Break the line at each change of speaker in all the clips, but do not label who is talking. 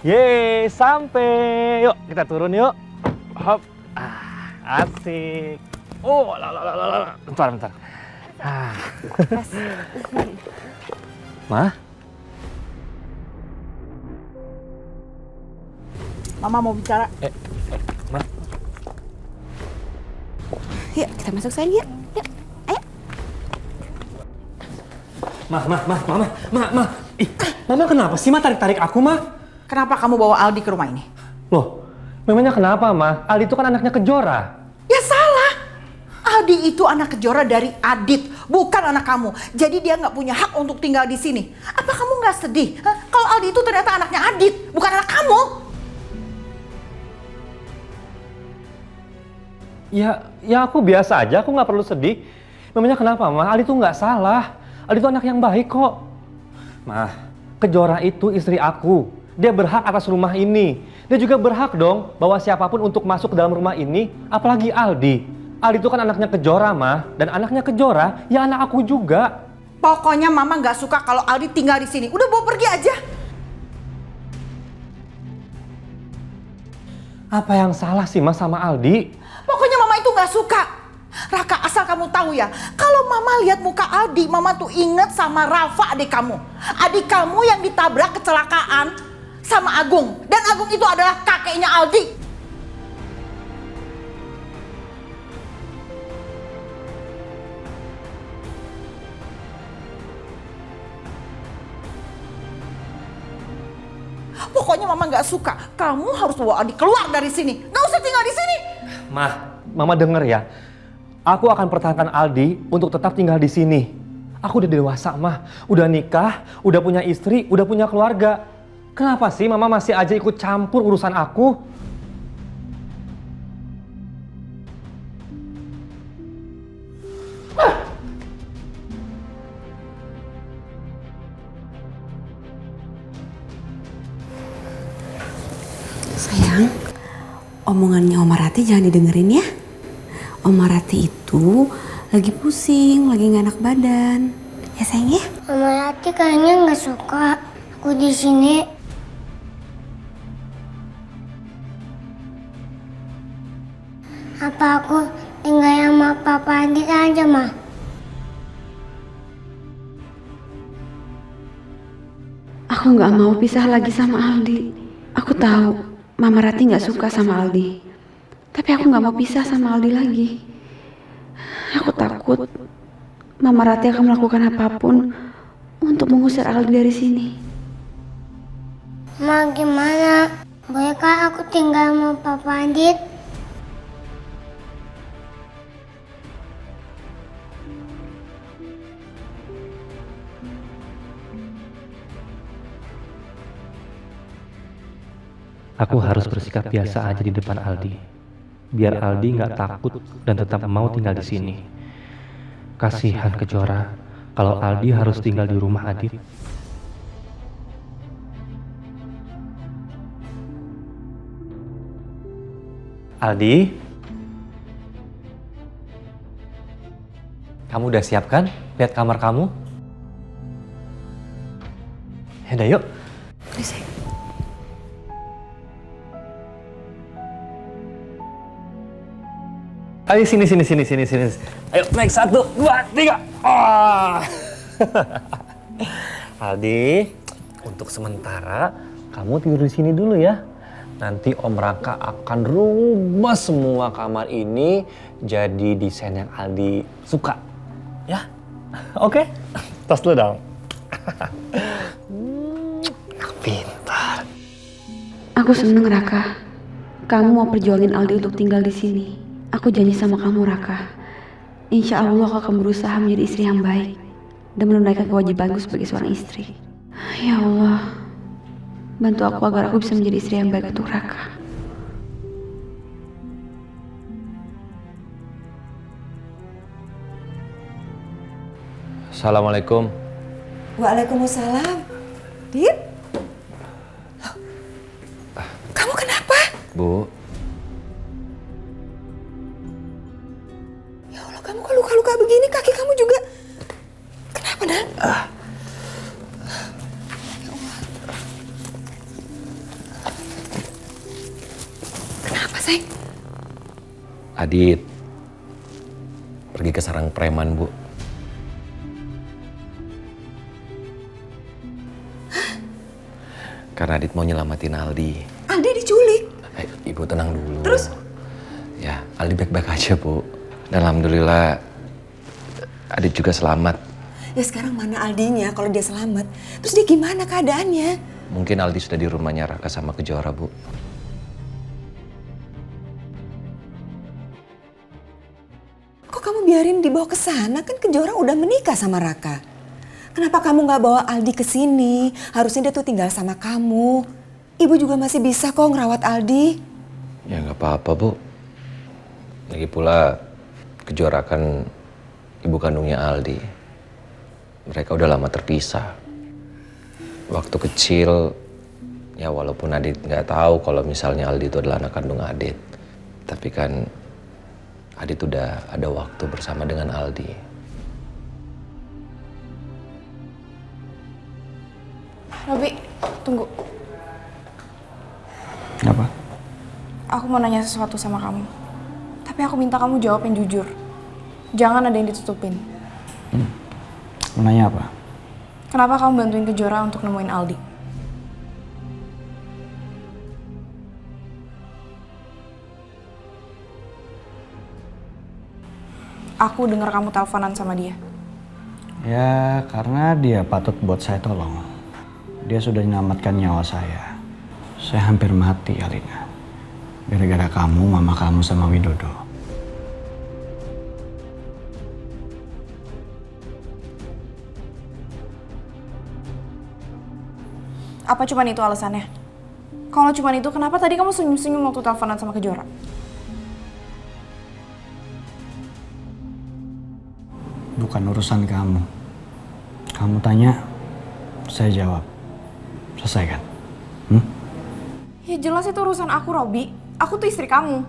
Yeay, sampai. Yuk, kita turun yuk. Hop. Asik. Oh, la. Bentar. Ma?
Mama mau bicara.
Ma?
Yuk, kita masuk sayang, yuk. Yuk, ayo.
Ma. Ih, Mama kenapa sih, Ma, tarik-tarik aku, Ma?
Kenapa kamu bawa Aldi ke rumah ini?
Loh, memangnya kenapa, Ma? Aldi itu kan anaknya Kejora.
Ya salah. Aldi itu anak Kejora dari Adit, bukan anak kamu. Jadi dia nggak punya hak untuk tinggal di sini. Apa kamu nggak sedih? Hah? Kalau Aldi itu ternyata anaknya Adit, bukan anak kamu.
Ya aku biasa aja, aku nggak perlu sedih. Memangnya kenapa, Ma? Aldi itu nggak salah. Aldi itu anak yang baik kok. Ma, Kejora itu istri aku. Dia berhak atas rumah ini. Dia juga berhak dong bawa siapapun untuk masuk ke dalam rumah ini, apalagi Aldi. Aldi itu kan anaknya Kejora, Ma. Dan anaknya Kejora, ya anak aku juga.
Pokoknya Mama nggak suka kalau Aldi tinggal di sini. Udah bawa pergi aja.
Apa yang salah sih, Ma, sama Aldi?
Pokoknya Mama itu nggak suka. Raka, asal kamu tahu ya, kalau Mama lihat muka Aldi, Mama tuh inget sama Rafa, adik kamu. Adik kamu yang ditabrak kecelakaan sama Agung. Dan Agung itu adalah kakeknya Aldi. Pokoknya Mama nggak suka. Kamu harus bawa Aldi keluar dari sini. Nggak usah tinggal di sini.
Mama denger ya. Aku akan pertahankan Aldi untuk tetap tinggal di sini. Aku udah dewasa, Ma. Udah nikah, udah punya istri, udah punya keluarga. Kenapa sih Mama masih aja ikut campur urusan aku?
Sayang, omongannya Oma Rati jangan didengerin ya. Oma Rati itu lagi pusing, lagi gak enak badan. Ya sayang ya?
Mama Rati kayaknya nggak suka aku di sini. Apa aku tinggal sama Papa Adit aja, Ma?
Aku gak mau pisah lagi sama Aldi. Aku tahu Mama Rati gak suka sama Aldi. Tapi aku gak mau pisah sama Aldi lagi. Aku takut Mama Rati akan melakukan apapun untuk mengusir Aldi dari sini.
Ma, gimana? Bolehkah aku tinggal sama Papa Adit?
Aku harus bersikap biasa aja di depan Aldi. Biar Aldi nggak takut dan tetap mau tinggal di sini. Kasihan Kejora kalau Aldi harus tinggal di rumah Adit. Aldi? Kamu udah siap kan? Lihat kamar kamu? Yaudah yuk. Ayo sini. Ayo naik 1, 2, 3. Aldi, untuk sementara kamu tidur di sini dulu ya. Nanti Om Raka akan rubah semua kamar ini jadi desain yang Aldi suka. Ya? Oke? Tos dulu dong. Pintar.
Aku seneng Raka. Kamu mau perjuangin Aldi untuk tinggal di sini. Aku janji sama kamu Raka. Insya Allah aku akan berusaha menjadi istri yang baik dan menunaikan kewajibanku sebagai seorang istri. Ya Allah, bantu aku agar aku bisa menjadi istri yang baik untuk Raka.
Assalamualaikum.
Waalaikumsalam. Dit? Loh, kamu kenapa?
Bu.
Ya Allah, kamu kok luka-luka begini, kaki kamu juga. Kenapa, Dan? Ya Allah.
sayang?
Adit pergi ke sarang preman, Bu. Karena Adit mau nyelamatin Aldi.
Aldi diculik.
Ibu tenang dulu.
Terus?
Ya, Aldi baik-baik aja, Bu. Dan alhamdulillah Adit juga selamat.
Ya sekarang mana Aldinya kalau dia selamat? Terus dia gimana keadaannya?
Mungkin Aldi sudah di rumahnya Raka sama Kejora, Bu.
Kok kamu biarin dibawa ke sana? Kan Kejora udah menikah sama Raka. Kenapa kamu nggak bawa Aldi ke sini? Harusnya dia tuh tinggal sama kamu. Ibu juga masih bisa kok ngerawat Aldi.
Ya nggak apa-apa, Bu. Lagi pula Kejora kan ibu kandungnya Aldi. Mereka udah lama terpisah. Waktu kecil, ya walaupun Adit nggak tahu kalau misalnya Aldi itu adalah anak kandung Adit. Tapi kan Adit udah ada waktu bersama dengan Aldi.
Robi, tunggu.
Kenapa?
Aku mau nanya sesuatu sama kamu. Tapi aku minta kamu jawab yang jujur. Jangan ada yang ditutupin.
Mau nanya apa?
Kenapa kamu bantuin Kejora untuk nemuin Aldi? Aku dengar kamu teleponan sama dia.
Ya karena dia patut buat saya tolong. Dia sudah menyelamatkan nyawa saya. Saya hampir mati, Alina. Gara-gara kamu, mama kamu sama Widodo.
Apa cuman itu alasannya? Kalau cuman itu, kenapa tadi kamu senyum-senyum waktu teleponan sama Kejora?
Bukan urusan kamu. Kamu tanya, saya jawab. Selesai kan?
Ya jelas itu urusan aku, Robi. Aku tuh istri kamu.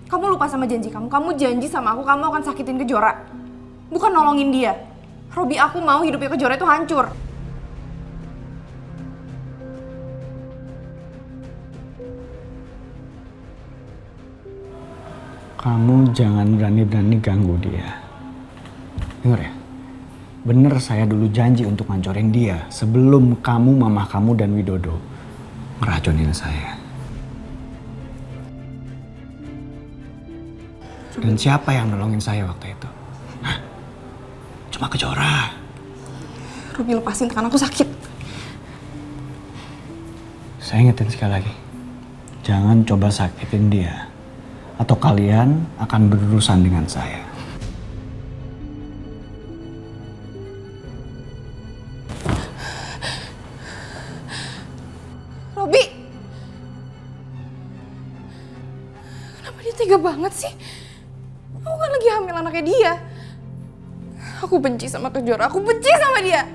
Kamu lupa sama janji kamu. Kamu janji sama aku, kamu akan sakitin Kejora. Bukan nolongin dia. Robi, aku mau hidupnya Kejora itu hancur.
Kamu jangan berani-berani ganggu dia. Dengar ya? Bener saya dulu janji untuk ngancorin dia sebelum kamu, mama kamu, dan Widodo ngeracunin saya. Dan siapa yang nolongin saya waktu itu? Hah? Cuma Kejora.
Robi, lepasin tangan aku, sakit.
Saya ingetin sekali lagi. Jangan coba sakitin dia. Atau kalian akan berurusan dengan saya.
Robi! Kenapa dia tega banget sih? Aku kan lagi hamil anaknya dia. Aku benci sama Kejora, aku benci sama dia.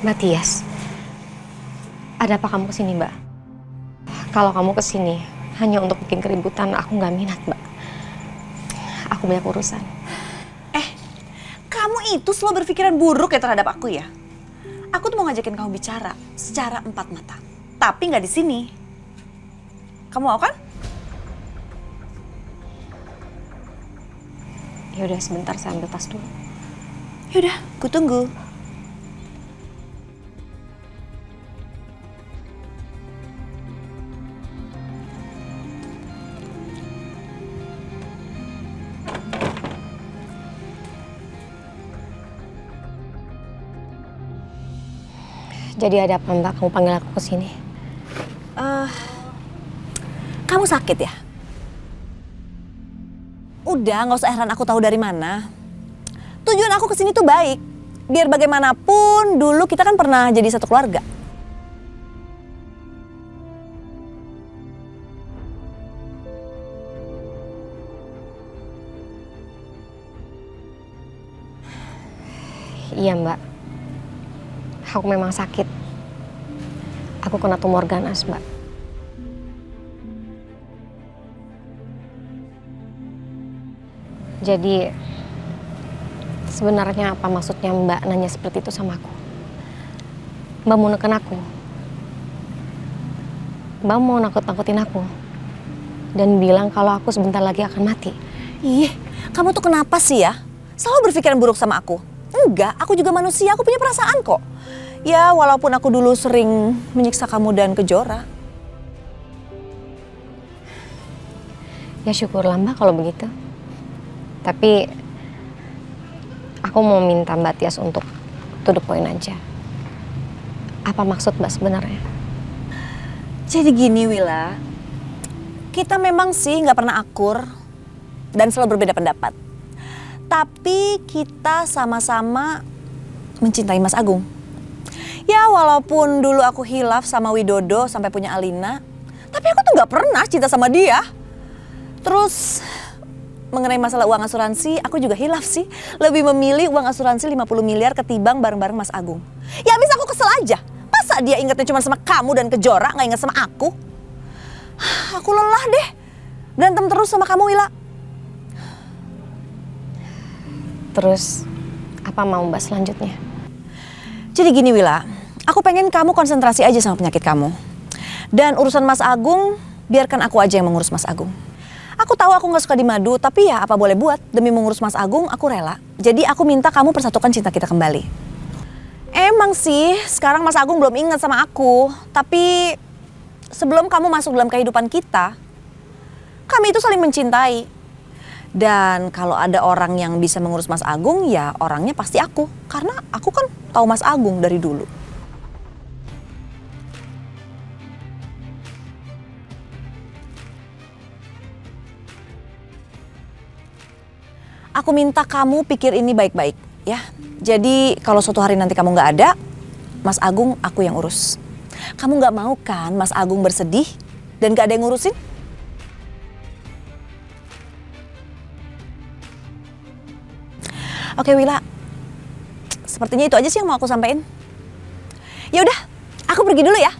Mbak Tias, ada apa kamu kesini, Mbak? Kalau kamu kesini hanya untuk bikin keributan, aku nggak minat, Mbak. Aku banyak urusan.
Kamu itu selalu berpikiran buruk ya terhadap aku ya? Aku tuh mau ngajakin kamu bicara secara empat mata. Tapi nggak di sini. Kamu mau kan?
Yaudah, sebentar saya ambil tas dulu.
Yaudah, ku tunggu.
Jadi ada apa, Mbak? Kamu panggil aku ke sini?
Kamu sakit ya? Udah, nggak usah heran aku tahu dari mana. Tujuan aku kesini tuh baik. Biar bagaimanapun, dulu kita kan pernah jadi satu keluarga.
Iya Mbak, aku memang sakit. Aku kena tumor ganas Mbak. Jadi sebenarnya apa maksudnya Mbak nanya seperti itu sama aku? Mbak mau neken aku? Mbak mau nakut-nakutin aku? Dan bilang kalau aku sebentar lagi akan mati?
Ih, kamu tuh kenapa sih ya? Selalu berpikiran buruk sama aku. Enggak, aku juga manusia, aku punya perasaan kok. Ya, walaupun aku dulu sering menyiksa kamu dan Kejora.
Ya syukurlah Mbak kalau begitu. Tapi aku mau minta Mbak Tias untuk to the point aja. Apa maksud Mbak sebenarnya?
Jadi gini Wila, kita memang sih nggak pernah akur dan selalu berbeda pendapat. Tapi kita sama-sama mencintai Mas Agung. Ya walaupun dulu aku hilaf sama Widodo sampai punya Alina, tapi aku tuh nggak pernah cinta sama dia. Terus mengenai masalah uang asuransi, aku juga hilaf sih. Lebih memilih uang asuransi 50 miliar ketimbang bareng-bareng Mas Agung. Ya habis aku kesel aja. Masa dia ingetnya cuma sama kamu dan Kejora, nggak inget sama aku? Aku lelah deh berantem terus sama kamu, Wila.
Terus apa mau Mbak selanjutnya?
Jadi gini Wila, aku pengen kamu konsentrasi aja sama penyakit kamu. Dan urusan Mas Agung, biarkan aku aja yang mengurus Mas Agung. Aku tahu aku gak suka di madu, tapi ya apa boleh buat. Demi mengurus Mas Agung, aku rela. Jadi aku minta kamu persatukan cinta kita kembali. Emang sih, sekarang Mas Agung belum ingat sama aku. Tapi sebelum kamu masuk dalam kehidupan kita, kami itu saling mencintai. Dan kalau ada orang yang bisa mengurus Mas Agung, ya orangnya pasti aku. Karena aku kan tahu Mas Agung dari dulu. Aku minta kamu pikir ini baik-baik ya. Jadi kalau suatu hari nanti kamu nggak ada, Mas Agung aku yang urus. Kamu nggak mau kan Mas Agung bersedih dan gak ada yang ngurusin? Oke Wila, sepertinya itu aja sih yang mau aku sampaikan. Ya udah, aku pergi dulu ya.